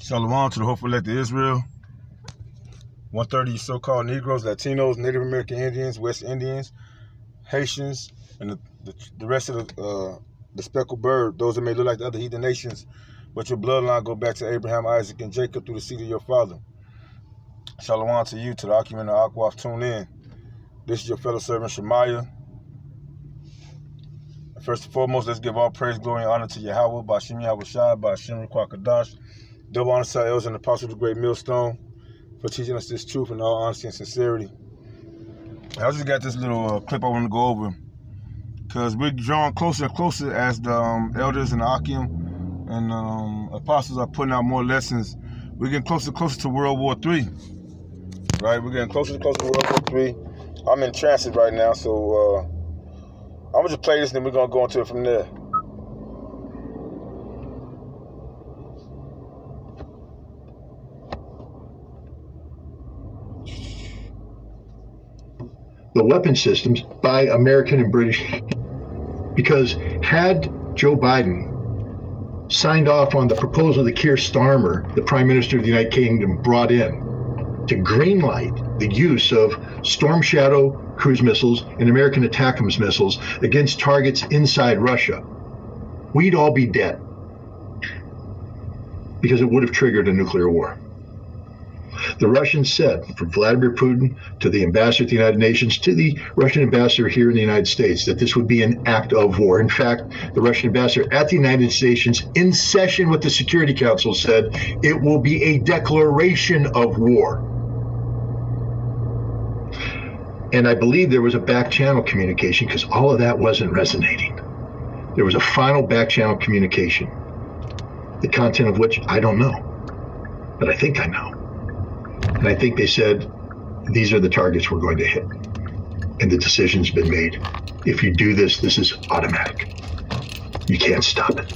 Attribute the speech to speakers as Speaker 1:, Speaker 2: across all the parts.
Speaker 1: Shalom to the hopeful elect of Israel. 130 so-called Negroes, Latinos, Native American Indians, West Indians, Haitians, and the rest of the speckled bird, those that may look like the other heathen nations, but your bloodline go back to Abraham, Isaac, and Jacob through the seed of your father. Shalom to you, to the Akim and the Akwaf. Tune in. This is your fellow servant Shemaiah. First and foremost, let's give all praise, glory, and honor to Yahweh, Ba'Shem Yahushua, Ba'Shem Kwakadash. Double honor to our elders and the apostles of the great millstone for teaching us this truth in all honesty and sincerity. I just got this little clip I want to go over because we're drawing closer and closer as the elders and the Akim and apostles are putting out more lessons. We're getting closer and closer to World War III, right? We're getting closer and closer to World War III. I'm in transit right now, so I'm going to just play this and then we're going to go into it from there.
Speaker 2: The weapon systems by American and British, because had Joe Biden signed off on the proposal that Keir Starmer, the Prime Minister of the United Kingdom, brought in to greenlight the use of Storm Shadow cruise missiles and American ATACMS missiles against targets inside Russia, we'd all be dead because it would have triggered a nuclear war. The Russians said, from Vladimir Putin to the ambassador to the United Nations to the Russian ambassador here in the United States, that this would be an act of war. In fact, the Russian ambassador at the United Nations, in session with the Security Council, said it will be a declaration of war. And I believe there was a back channel communication because all of that wasn't resonating. There was a final back channel communication, the content of which I don't know, but I think I know. And I think they said, these are the targets we're going to hit. And the decision's been made. If you do this, this is automatic. You can't stop it.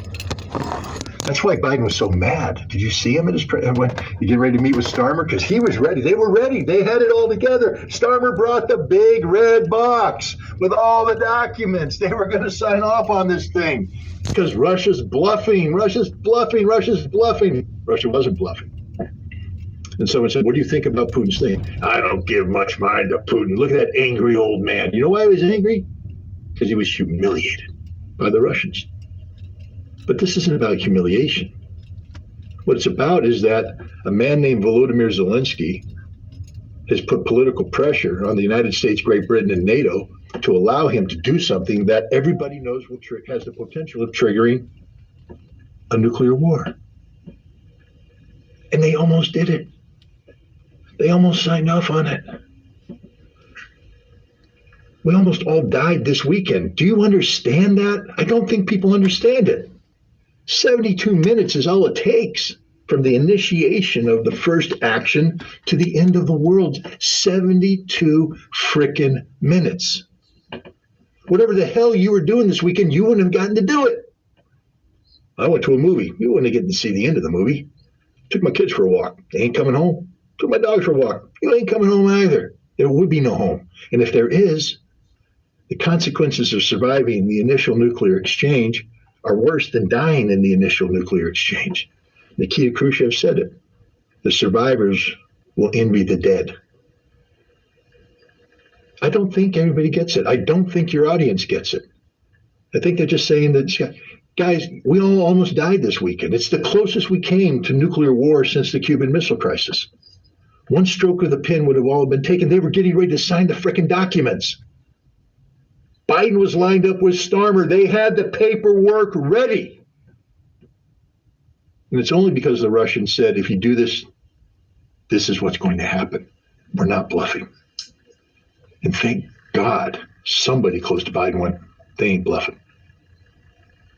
Speaker 2: That's why Biden was so mad. Did you see him at his when you get ready to meet with Starmer? Because he was ready. They were ready. They had it all together. Starmer brought the big red box with all the documents. They were going to sign off on this thing. Because Russia's bluffing. Russia's bluffing. Russia's bluffing. Russia wasn't bluffing. And someone said, what do you think about Putin's thing? I don't give much mind to Putin. Look at that angry old man. You know why he was angry? Because he was humiliated by the Russians. But this isn't about humiliation. What it's about is that a man named Volodymyr Zelensky has put political pressure on the United States, Great Britain, and NATO to allow him to do something that everybody knows has the potential of triggering a nuclear war. And they almost did it. They almost signed off on it. We almost all died this weekend. Do you understand that? I don't think people understand it. 72 minutes is all it takes from the initiation of the first action to the end of the world. 72 frickin' minutes. Whatever the hell you were doing this weekend, you wouldn't have gotten to do it. I went to a movie. You wouldn't have gotten to see the end of the movie. Took my kids for a walk. They ain't coming home. Took my dog for a walk. You ain't coming home either. There would be no home. And if there is, the consequences of surviving the initial nuclear exchange are worse than dying in the initial nuclear exchange. Nikita Khrushchev said it. The survivors will envy the dead. I don't think everybody gets it. I don't think your audience gets it. I think they're just saying that, guys, we all almost died this weekend. It's the closest we came to nuclear war since the Cuban Missile Crisis. One stroke of the pen would have all been taken. They were getting ready to sign the frickin' documents. Biden was lined up with Starmer. They had the paperwork ready. And it's only because the Russians said, if you do this, this is what's going to happen. We're not bluffing. And thank God somebody close to Biden went, they ain't bluffing.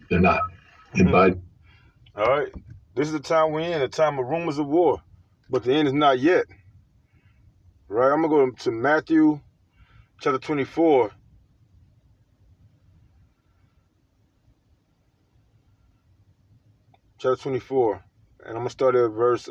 Speaker 2: They're not. And Biden.
Speaker 1: All right. This is the time we're in, a time of rumors of war. But the end is not yet. Right? I'm going to go to Matthew chapter 24. Chapter 24. And I'm going to start at verse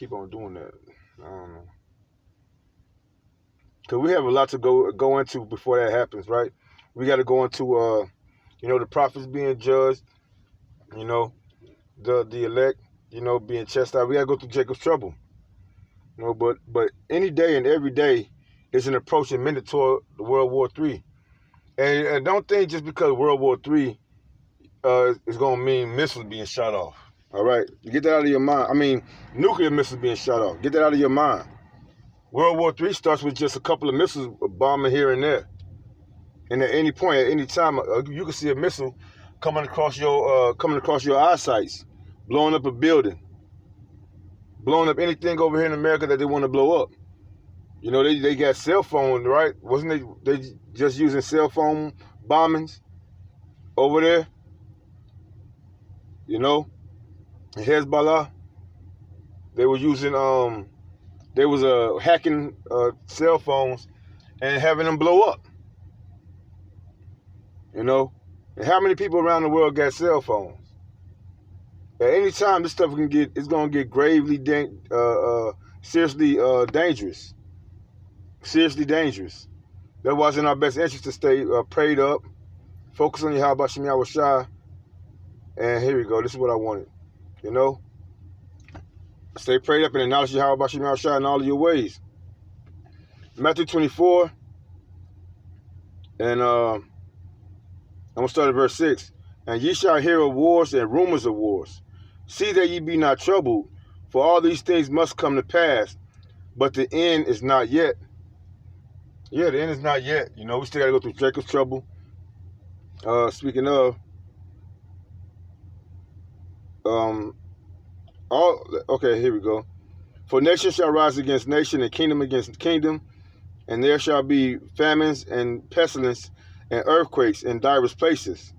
Speaker 1: keep on doing that. I don't know. Because we have a lot to go into before that happens, right? We got to go into, the prophets being judged, the elect, being chastised. We got to go through Jacob's trouble. But any day and every day is an approaching minute toward the World War III. And don't think just because World War III is going to mean missiles being shot off. All right? You get that out of your mind. I mean, nuclear missiles being shot off. Get that out of your mind. World War III starts with just a couple of missiles bombing here and there. And at any point, at any time, you can see a missile coming across your eyesight, blowing up a building, blowing up anything over here in America that they want to blow up. They got cell phones, right? Wasn't they just using cell phone bombings over there? Hezbollah, they were using they was hacking cell phones and having them blow up. And how many people around the world got cell phones? At any time, this stuff it's gonna get gravely, seriously dangerous. Seriously dangerous. That's why it's in our best interest to stay prayed up, focus on Yahweh Shem Yahweh Shai. And here we go. This is what I wanted. Stay prayed up and acknowledge Yahweh Shem Yahweh Shai in all of your ways. Matthew 24, and I'm going to start at verse 6. And ye shall hear of wars and rumors of wars. See that ye be not troubled, for all these things must come to pass, but the end is not yet. Yeah, the end is not yet. We still got to go through Jacob's trouble. Speaking of, okay, here we go. For nation shall rise against nation, and kingdom against kingdom, and there shall be famines and pestilence and earthquakes in diverse places.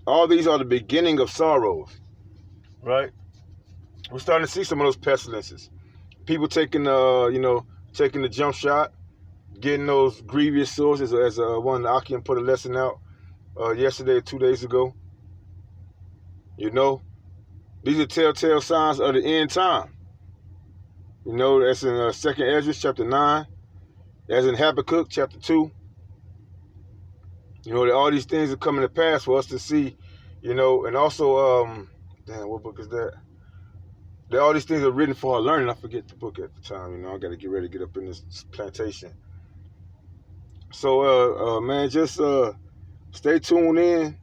Speaker 1: All these are the beginning of sorrows, right? We're starting to see some of those pestilences. People taking the jump shot, getting those grievous sores, as one Akim put a lesson out yesterday or 2 days ago. These are telltale signs of the end time. That's in 2nd Ezra chapter 9. That's in Habakkuk chapter 2. That all these things are coming to pass for us to see, and also, what book is that? That all these things are written for our learning. I forget the book at the time, I got to get ready to get up in this plantation. So, man, just stay tuned in,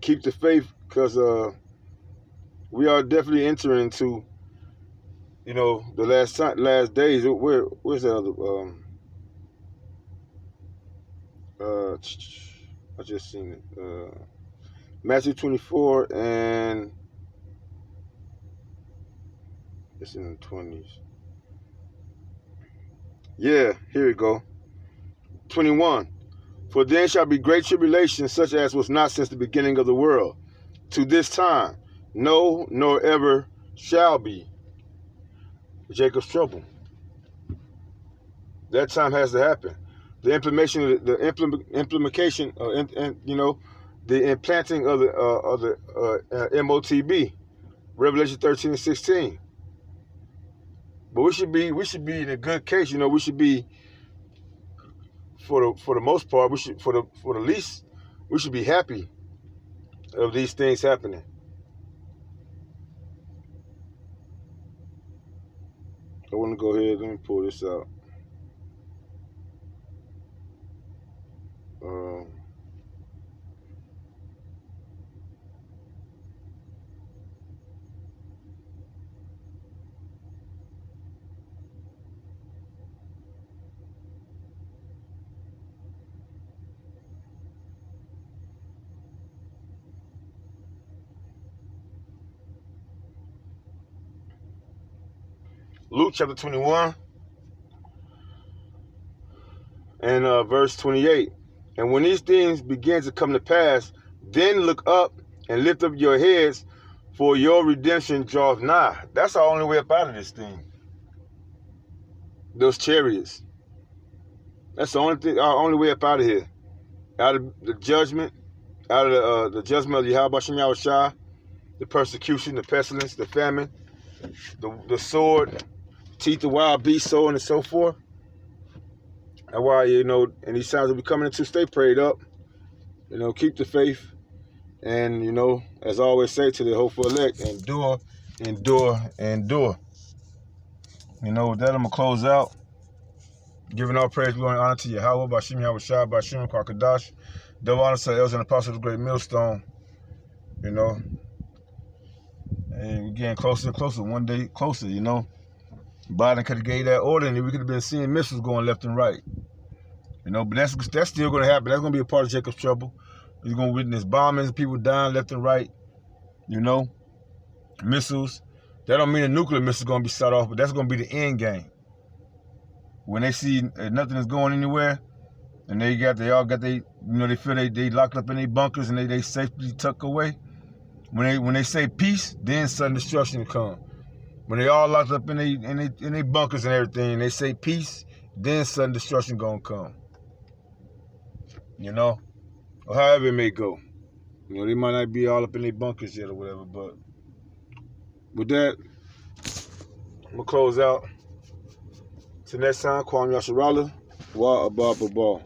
Speaker 1: keep the faith, because we are definitely entering into, the last days. Where's the other? I just seen it. Matthew 24, and it's in the 20s. Yeah, here we go. 21. For then shall be great tribulation, such as was not since the beginning of the world, to this time, no, nor ever shall be. Jacob's trouble. That time has to happen. The implementation, the implanting of the MOTB, Revelation 13 and 16. But we should be in a good case. We should be, for the most part, for the least, we should be happy of these things happening. I want to go ahead. Let me pull this out. Luke chapter 21 and verse 28. And when these things begin to come to pass, then look up and lift up your heads, for your redemption draweth nigh. That's our only way up out of this thing. Those chariots. That's the only thing, our only way up out of here. Out of the judgment, out of the judgment of Yahweh Shem Yahushua, the persecution, the pestilence, the famine, the sword, teeth of wild beasts, so on and so forth. That's why, you know, in these times we coming into, stay prayed up. You know, keep the faith. And, you know, as I always say to the hopeful elect, endure, endure, endure. You know, with that, I'm going to close out. Giving all praise, glory, and honor to Yahweh, Bashim Yahushua, Bashim Kwakadash. Double honor to the elders and apostles of the great millstone. You know, and we're getting closer and closer, one day closer, you know. Biden could have gave that order, and we could have been seeing missiles going left and right. You know, but that's still going to happen. That's going to be a part of Jacob's trouble. He's going to witness bombings, people dying left and right. You know, missiles. That don't mean a nuclear missile is going to be shot off, but that's going to be the end game. When they see nothing is going anywhere, and they all got they, you know, they feel they locked up in their bunkers and they safely tucked away. When they say peace, then sudden destruction come. When they all locked up in their bunkers and everything, and they say peace, then sudden destruction gonna come. You know, or however it may go. You know, they might not be all up in their bunkers yet or whatever, but with that, I'm gonna close out. Till next time, Kwame Yasharala, Wa Abba Babal.